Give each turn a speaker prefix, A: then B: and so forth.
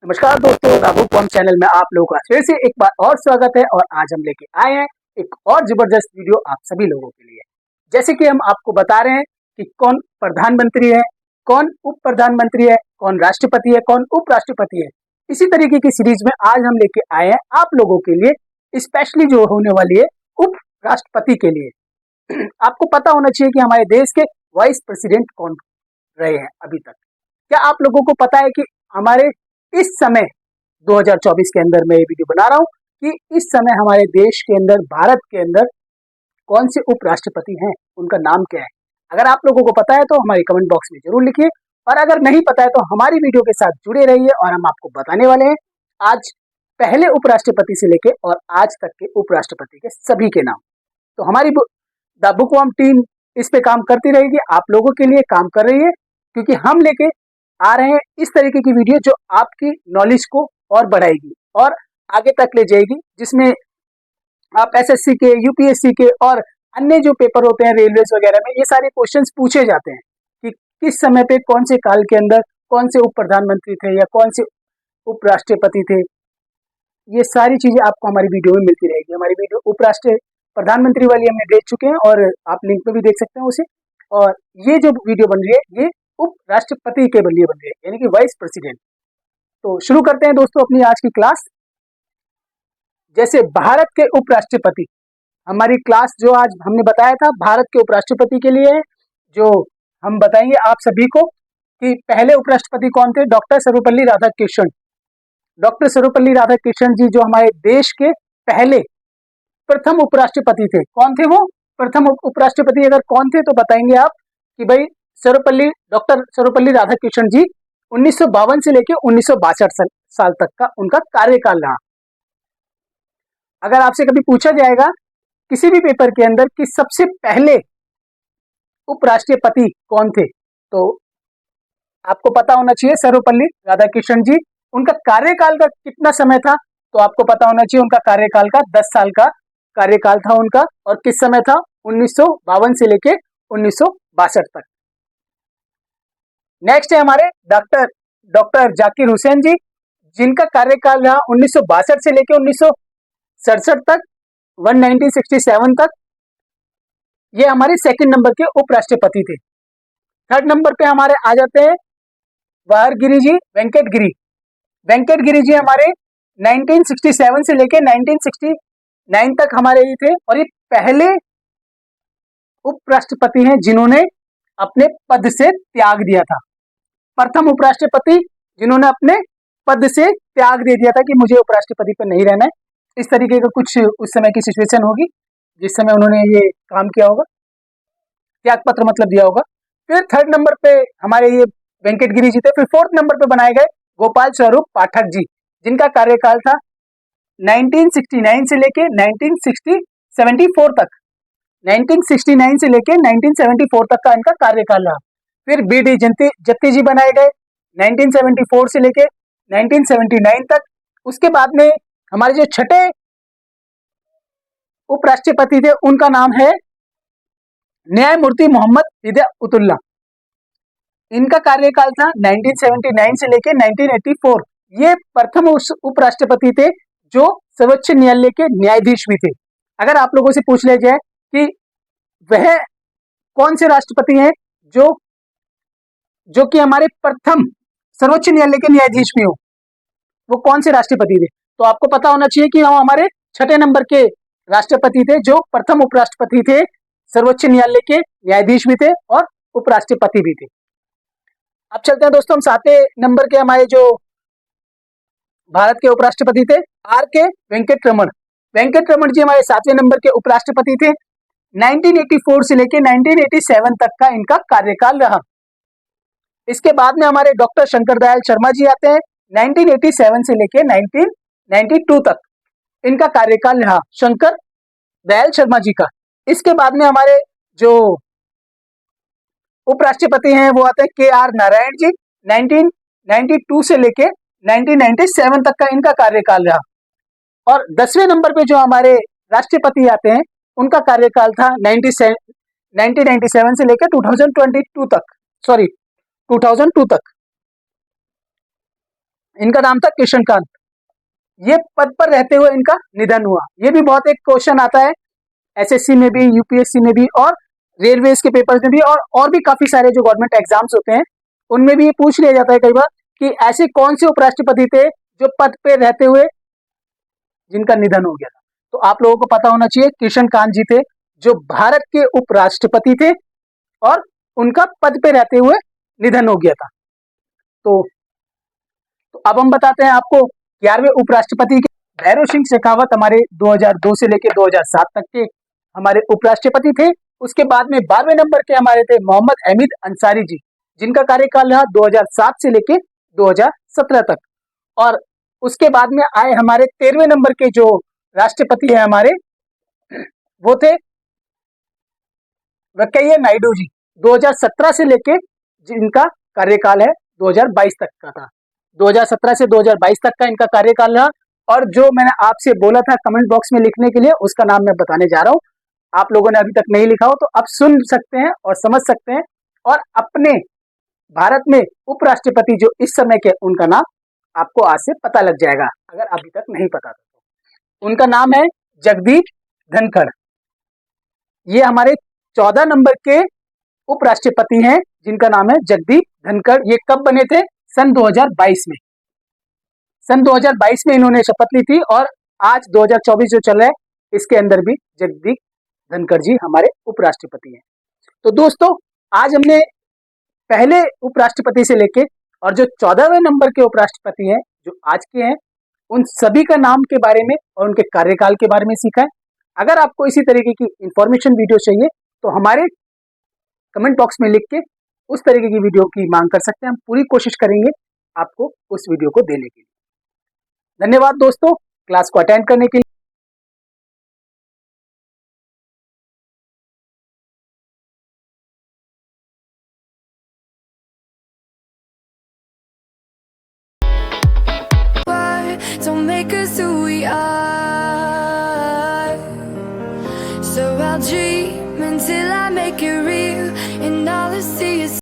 A: नमस्कार दोस्तों, Raghav com channel में आप लोगों का फिर से एक बार और स्वागत है। और आज हम लेके आए हैं एक और जबरदस्त वीडियो आप सभी लोगों के लिए। जैसे कि हम आपको बता रहे हैं कि कौन प्रधानमंत्री है, कौन उप प्रधानमंत्री है, कौन राष्ट्रपति है, कौन उपराष्ट्रपति है। इसी तरीके की सीरीज में आज हम लेके आए हैं आप लोगों के लिए स्पेशली जो होने वाली है उप राष्ट्रपति के लिए। आपको पता होना चाहिए कि हमारे देश के वाइस प्रेसिडेंट कौन रहे हैं अभी तक। क्या आप लोगों को पता है कि हमारे इस समय 2024 के अंदर मैं ये वीडियो बना रहा हूँ कि इस समय हमारे देश के अंदर, भारत के अंदर कौन से उपराष्ट्रपति हैं, उनका नाम क्या है। अगर आप लोगों को पता है तो हमारे कमेंट बॉक्स में जरूर लिखिए, और अगर नहीं पता है तो हमारी वीडियो के साथ जुड़े रहिए और हम आपको बताने वाले हैं आज पहले उपराष्ट्रपति से लेके और आज तक के उपराष्ट्रपति के सभी के नाम। तो हमारी द बुकवर्म टीम इस पे काम करती रहेगी, आप लोगों के लिए काम कर रही है, क्योंकि हम लेके आ रहे हैं इस तरीके की वीडियो जो आपकी नॉलेज को और बढ़ाएगी और आगे तक ले जाएगी, जिसमें आप एसएससी के, यूपीएससी के और अन्य जो पेपर होते हैं रेलवेज वगैरह में, ये सारे क्वेश्चंस पूछे जाते हैं कि किस समय पे कौन से काल के अंदर कौन से उप प्रधानमंत्री थे या कौन से उपराष्ट्रपति थे। ये सारी चीजें आपको हमारी वीडियो में मिलती रहेगी। हमारी वीडियो उपराष्ट्र प्रधानमंत्री वाली हमने देख चुके हैं और आप लिंक में भी देख सकते हैं उसे। और ये जो वीडियो बन रही है ये उप राष्ट्रपति के लिए बन रही है, यानी कि वाइस प्रेसिडेंट। तो शुरू करते हैं दोस्तों अपनी आज की क्लास। जैसे भारत के उपराष्ट्रपति, हमारी क्लास जो आज हमने बताया था भारत के उपराष्ट्रपति के लिए है, जो हम बताएंगे आप सभी को कि पहले उपराष्ट्रपति कौन थे। डॉक्टर सर्वपल्ली राधाकृष्णन। डॉक्टर सर्वपल्ली राधाकृष्णन जी जो हमारे देश के पहले प्रथम उपराष्ट्रपति थे। कौन थे वो प्रथम उपराष्ट्रपति? अगर कौन थे तो बताएंगे आप कि भाई डॉक्टर सर्वपल्ली राधाकृष्णन जी 1952 से लेकर 1962 साल तक का उनका कार्यकाल रहा। अगर आपसे कभी पूछा जाएगा किसी भी पेपर के अंदर कि सबसे पहले उपराष्ट्रपति कौन थे, तो आपको पता होना चाहिए सर्वपल्ली राधाकृष्णन जी। उनका कार्यकाल का कितना समय था, तो आपको पता होना चाहिए उनका कार्यकाल का 10 साल का कार्यकाल था उनका। और किस समय था? 1952 से लेके 1962 तक। नेक्स्ट है हमारे डॉक्टर जाकिर हुसैन जी, जिनका कार्यकाल रहा 1962 से लेके 1967 तक, 1967 तक। ये हमारे सेकंड नंबर के उपराष्ट्रपति थे। थर्ड नंबर पे हमारे आ जाते हैं वाहरगिरी जी, वेंकट गिरी जी हमारे 1967 से लेके 1969 तक हमारे ये थे। और ये पहले उपराष्ट्रपति हैं जिन्होंने अपने पद से त्याग दिया था। प्रथम उपराष्ट्रपति जिन्होंने अपने पद से त्याग दे दिया था कि मुझे उपराष्ट्रपति पर नहीं रहना है। इस तरीके का कुछ उस समय की सिचुएशन होगी जिस समय उन्होंने ये काम किया होगा, त्याग पत्र मतलब दिया होगा। फिर थर्ड नंबर पे हमारे ये वेंकट गिरी जी थे। फिर फोर्थ नंबर पे बनाए गए गोपाल स्वरूप पाठक जी, जिनका कार्यकाल था 1969 से लेके 1974 तक। 1969 से लेके 1974 तक का इनका कार्यकाल रहा। फिर बी.डी. जत्ती जी बनाए गए 1974 से लेके 1979 तक। उसके बाद में हमारे जो छठे उपराष्ट्रपति थे उनका नाम है न्यायमूर्ति मोहम्मद हिदायतुल्लाह। इनका कार्यकाल था 1979 से लेके 1984। ये प्रथम उपराष्ट्रपति थे जो सर्वोच्च न्यायालय के न्यायाधीश भी थे। अगर आप लोगों से पूछ लिया जाए कि वह कौन से राष्ट्रपति हैं जो कि हमारे प्रथम सर्वोच्च न्यायालय के न्यायाधीश भी हो, वो कौन से राष्ट्रपति थे, तो आपको पता होना चाहिए कि हम हमारे छठे नंबर के राष्ट्रपति थे जो प्रथम उपराष्ट्रपति थे, सर्वोच्च न्यायालय के न्यायाधीश भी थे और उपराष्ट्रपति भी थे। अब चलते हैं दोस्तों हम सातवें नंबर के हमारे जो भारत के उपराष्ट्रपति थे आर के वेंकट रमन जी हमारे सातवें नंबर के उपराष्ट्रपति थे। 1984 से लेके 1987 तक का इनका कार्यकाल रहा। इसके बाद में हमारे डॉक्टर शंकर दयाल शर्मा जी आते हैं। 1987 से लेके 1992 तक इनका कार्यकाल रहा, शंकर दयाल शर्मा जी का। इसके बाद में हमारे जो उपराष्ट्रपति हैं वो आते हैं के.आर. नारायण जी। 1992 से लेके 1997 तक का इनका कार्यकाल रहा। और 10वें नंबर पे जो हमारे राष्ट्रपति आते हैं उनका कार्यकाल था 1997 से लेकर 2002 तक। इनका नाम था किशनकांत। ये पद पर रहते हुए इनका निधन हुआ। ये भी बहुत एक क्वेश्चन आता है एसएससी में भी, यूपीएससी में भी और रेलवेज के पेपर्स में भी, और भी काफी सारे जो गवर्नमेंट एग्जाम्स होते हैं उनमें भी ये पूछ लिया जाता है कई बार कि ऐसे कौन से उपराष्ट्रपति थे जो पद पे रहते हुए जिनका निधन हो गया था। तो आप लोगों को पता होना चाहिए किशनकांत जी थे जो भारत के उपराष्ट्रपति थे और उनका पद पे रहते हुए निधन हो गया था। तो अब हम बताते हैं आपको 11वें उपराष्ट्रपति के। भैरव सिंह शेखावत हमारे 2002 से लेकर 2007 तक के हमारे उपराष्ट्रपति थे। उसके बाद में 12वें नंबर के हमारे थे मोहम्मद अहमद अंसारी जी, जिनका कार्यकाल रहा 2007 से लेकर 2017 तक। और उसके बाद में आए हमारे 13वें नंबर के जो राष्ट्रपति है हमारे, वो थे वेंकैया नायडू जी, 2017 से लेके जिनका कार्यकाल है 2022 तक का था। 2017 से 2022 तक का इनका कार्यकाल रहा। और जो मैंने आपसे बोला था कमेंट बॉक्स में लिखने के लिए, उसका नाम मैं बताने जा रहा हूँ। आप लोगों ने अभी तक नहीं लिखा हो तो आप सुन सकते हैं और समझ सकते हैं, और अपने भारत में उपराष्ट्रपति जो इस समय के, उनका नाम आपको आज से पता लग जाएगा अगर अभी तक नहीं पता था तो। उनका नाम है जगदीप धनखड़। ये हमारे 14 नंबर के उपराष्ट्रपति हैं जिनका नाम है जगदीप धनखड़। ये कब बने थे? सन 2022 में। सन 2022 में इन्होंने शपथ ली थी, और आज 2024 जो चल रहा है इसके अंदर भी जगदीप धनखड़ जी हमारे उपराष्ट्रपति हैं। तो दोस्तों, आज हमने पहले उपराष्ट्रपति से लेके और जो 14वें नंबर के उपराष्ट्रपति हैं जो आज के हैं, उन सभी का नाम के बारे में और उनके कार्यकाल के बारे में सीखा है। अगर आपको इसी तरीके की इंफॉर्मेशन वीडियो चाहिए तो हमारे कमेंट बॉक्स में लिख के उस तरीके की वीडियो की मांग कर सकते हैं। हम पूरी कोशिश करेंगे आपको उस वीडियो को देने के लिए। धन्यवाद दोस्तों क्लास को अटेंड करने के लिए।
B: Don't make us who we are.